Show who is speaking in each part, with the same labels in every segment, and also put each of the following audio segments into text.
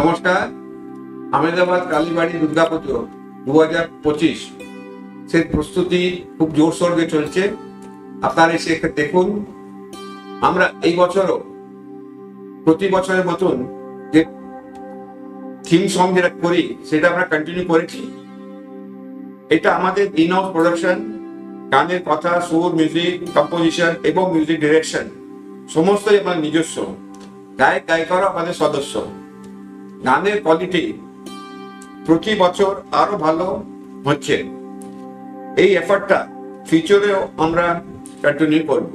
Speaker 1: নমস্কার। আহমেদাবাদ কালীবাড়ি দুর্গাপুজো 2025 সে প্রস্তুতি খুব জোরসোর দিয়ে চলছে। আপনারা এসে দেখুন। আমরা এই বছরও প্রতি বছরের মতন যে থিম সং যেটা করি সেটা আমরা কন্টিনিউ করেছি। এটা আমাদের ইন হাউস প্রোডাকশন, গানের কথা, সুর, মিউজিক কম্পোজিশন এবং মিউজিক ডিরেকশন সমস্তই আমার নিজস্ব। গায়ক গায়িকারা আমাদের সদস্য। গানের কোয়ালিটি প্রতি বছর আরো ভালো হচ্ছে। এই এফর্টটা ফিউচারেও আমরা কন্টিনিউ করব।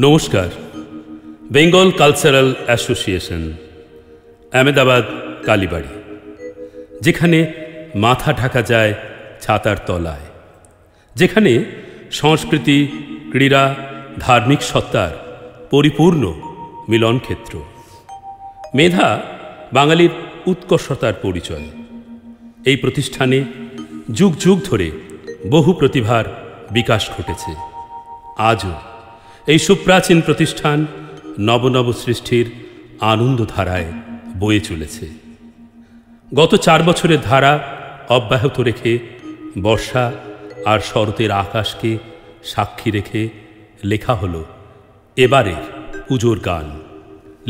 Speaker 2: নমস্কার। বেঙ্গল কালচারাল অ্যাসোসিয়েশন, আহমেদাবাদ কালীবাড়ি, যেখানে মাথা ঢাকা যায় ছাতার তলায়, যেখানে সংস্কৃতি, ক্রীড়া, ধার্মিক সত্তার পরিপূর্ণ মিলনক্ষেত্র। মেধা বাঙালির উৎকর্ষতার পরিচয়। এই প্রতিষ্ঠানে যুগ যুগ ধরে বহু প্রতিভার বিকাশ ঘটেছে। আজও এই সুপ্রাচীন প্রতিষ্ঠান নবনব সৃষ্টির আনন্দধারায় বয়ে চলেছে। গত 4 বছরের ধারা অব্যাহত রেখে বর্ষা আর শরতের আকাশকে সাক্ষী রেখে লেখা হলো এবারের পুজোর গান।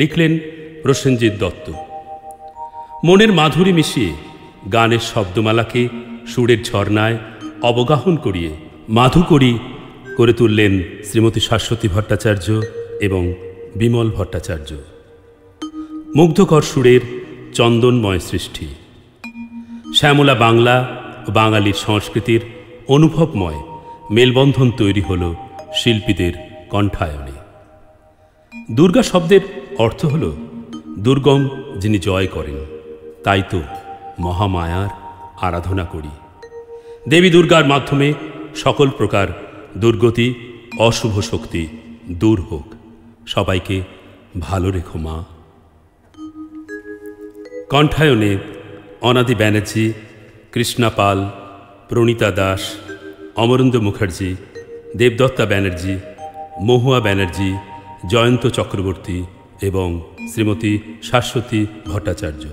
Speaker 2: লিখলেন প্রসেনজিৎ দত্ত। মনের মাধুরী মিশিয়ে গানের শব্দমালাকে সুরের ঝর্ণায় অবগাহন করিয়ে মাধুকরী করে তুললেন শ্রীমতী শাশ্বতী ভট্টাচার্য এবং বিমল ভট্টাচার্য। মুগ্ধকর সুরের চন্দনময় সৃষ্টি। শ্যামলা বাংলা ও বাঙালির সংস্কৃতির অনুভবময় মেলবন্ধন তৈরি হল শিল্পীদের কণ্ঠায়নে। দুর্গা শব্দের অর্থ হল দুর্গম যিনি জয় করেন। তাই তো মহামায়ার আরাধনা করি। দেবী দুর্গার মাধ্যমে সকল প্রকার দুর্গতি, অশুভ শক্তি দূর হোক। সবাইকে ভালো রেখো মা। কণ্ঠায়নে অনাদি ব্যানার্জি, কৃষ্ণা পাল, প্রণীতা দাস, অমরেন্দ্র মুখার্জি, দেবদত্তা ব্যানার্জি, মহুয়া ব্যানার্জি, জয়ন্ত চক্রবর্তী এবং শ্রীমতী শাশ্বতী ভট্টাচার্য।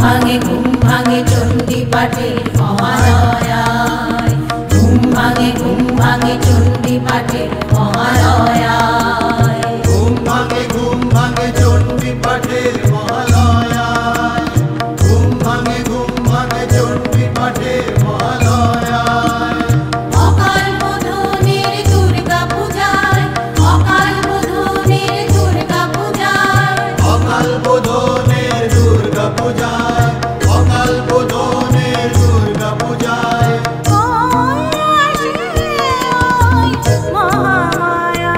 Speaker 3: ঘুম ভাঙে চণ্ডী পাঠের মহালয়ায়, ঘুম ভাঙে চণ্ডী পাঠের মহালয়ায়,
Speaker 4: ঘুম ভাঙে চণ্ডী পাঠের মহালয়ায়, ঘুম ভাঙে চণ্ডী পাঠের মহালয়ায়।
Speaker 3: অকাল বোধনের দুর্গা পূজায়, অকাল বোধনের দুর্গা পূজায়,
Speaker 4: অকাল বোধনের দুর্গা পূজায়, অকাল বোধনের দুর্গা পূজায়।
Speaker 3: মহামায়া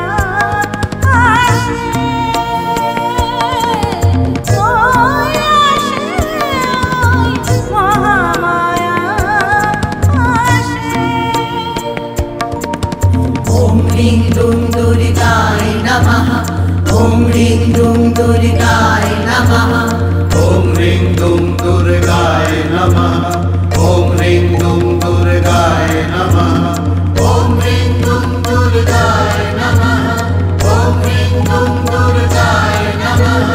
Speaker 3: আসে, মহামায়া আসে। ওম হ্রিং দুম দুর্গায় নমঃ, ওম হ্রিং দুম দুর্গায় নমঃ,
Speaker 4: ওম হ্রিং দুম দুর্গায় নমঃ, ওম হ্রিং দুম দুর্গায় নমঃ, ওম হ্রিং দুম দুর্গায় নমঃ, ওম হ্রিং দুম দুর্গায় নমঃ,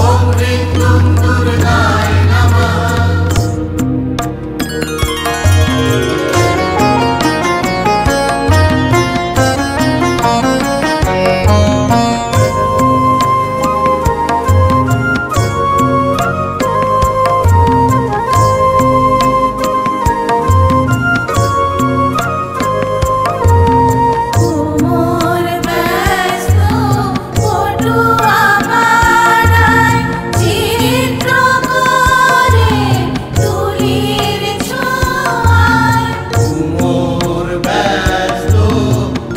Speaker 4: ওম হ্রিং দুম দুর্গায় নমঃ।
Speaker 3: মোর ব্যস্ত পটুয়া পাড়ায়, চিত্র করে তুলির ছোঁয়ায়,
Speaker 4: মোর ব্যস্ত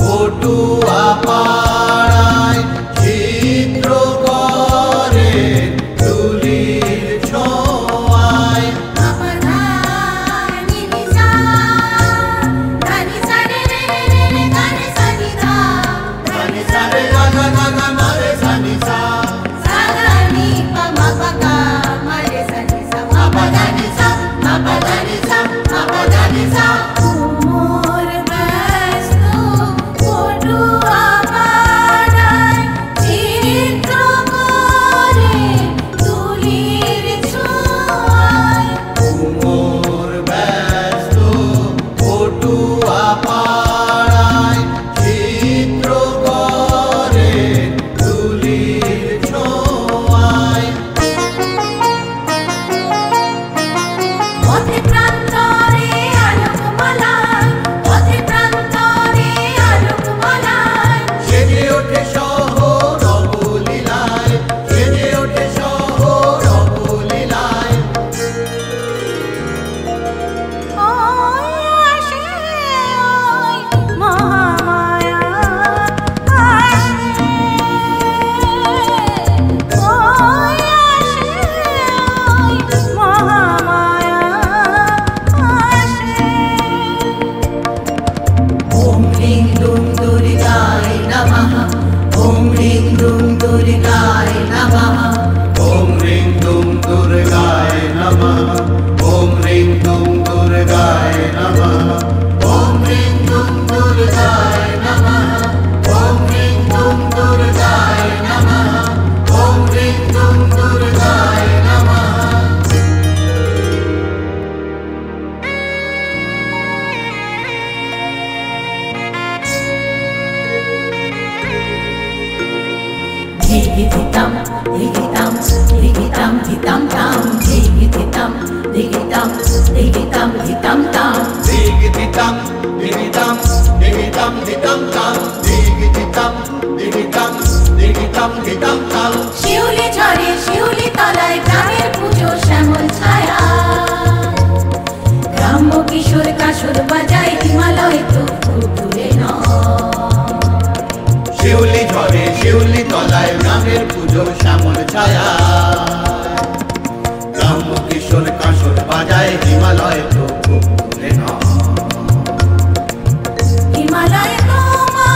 Speaker 4: পটুয়া পাড়ায়, চিত্র করে তুলির ছোঁয়ায়।
Speaker 3: আপাধায় নিবিসা, ধানি সারে রে রে রে রে ধানি সানি ধা,
Speaker 4: ধানি সারে গাগা গাগা মারে সানি সা,
Speaker 3: সাগানি পা মা পা গা মারে সানি সা, মা পা ধানি সা, মা পা ধানি সা, মা পা ধানি সা। মোর ব্যস্ত পটুয়া পাড়ায়, চিত্র করে তুলির ছোঁয়ায়,
Speaker 4: মোর ব্যস্ত পটুয়া পাড়ায়, চিত্র করে তুলির ছোঁয়ায়।
Speaker 3: পথে প্রান্তরে আলোকমালায়, পথে প্রান্তরে আলোকমালায়,
Speaker 4: সেজে ওঠে শহর অবলীলায়, সেজে ওঠে শহর অবলীলায়।
Speaker 3: ওই আসে ওই মহামায়া আসে, ওই আসে ওই মহামায়া আসে। ওম হ্রিং দুম দুর্গায় নমঃ, ওম হ্রিং দুম দুর্গায় নমঃ,
Speaker 4: ওম হ্রিং দুম দুর্গায় নমঃ, ওম হ্রিং দুম দুর্গায় নমঃ, ওম হ্রিং দুম দুর্গায় নমঃ, ওম হ্রিং দুম দুর্গায় নমঃ, ওম হ্রিং দুম দুর্গায় নমঃ।
Speaker 3: ধিগিধিতাম ধিগিতাম ধিগিতাম ধিতাম তাম, ধিগিধিতাম ধিগিতাম ধিগিতাম ধিতাম তাম,
Speaker 4: দিগ দিতাম দিগিতাম দিগিতাম দিতাম তাম, দিগ দিতাম দিগিতাম দিগিতাম দিতাম তাম।
Speaker 3: শিউলি ঝরে শিউলি তলায় গ্রামের পুজো শ্যামল ছায়া, গ্রাম্য কিশোর কাসর বাজায় হিমালয় তো দূরে নয়।
Speaker 4: শিউলি ঝরে শিউলি তলায় গ্রামের পুজো শ্যামল ছায়া, গ্রাম্য কিশোর কাসর বাজায় হিমালয় তো খুব দূরে নয়।
Speaker 3: হিমালয় তোমার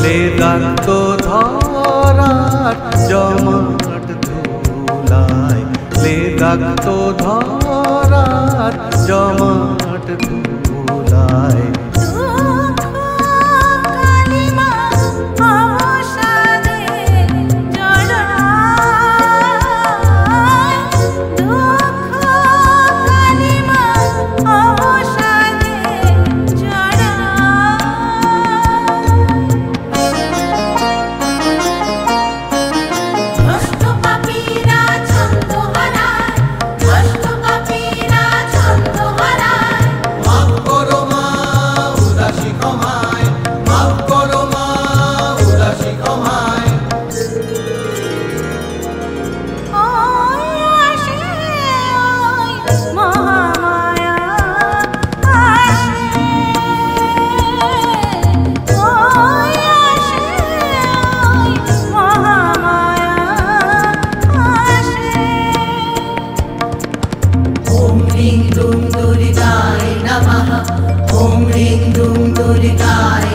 Speaker 5: লেদাক্ত ধরার জমাট ধুলায়, লেদাক্ত ধরার জমাট ধুলায়।
Speaker 4: মাফ করো মা, উদাসী ক্ষমায়, মাফ করো মা, উদাসী ক্ষমায়।
Speaker 3: ॐ ह्रीं दुं दुर्गाय नमः। ॐ ह्रीं दुं दुर्गाय